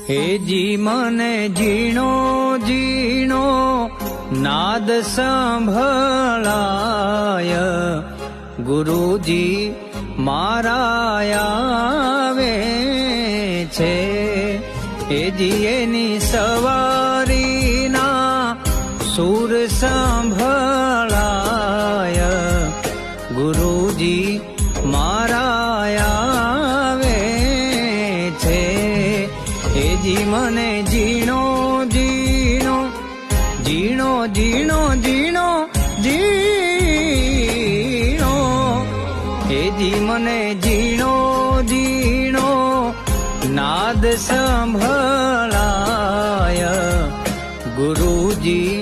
હેજી મને ઝીણો ઝીણો નાદ સંભળાય, ગુરુજી મારા આવે છે. હેજી એની સવારીના સુર સંભળાય, ગુરુજી મારા આવે છે. હેજી મને ઝીણો ઝીણો ઝીણો ઝીણો ઝીણો ઝીણો, હેજી મને ઝીણો ઝીણો નાદ સંભળાય, ગુરુજી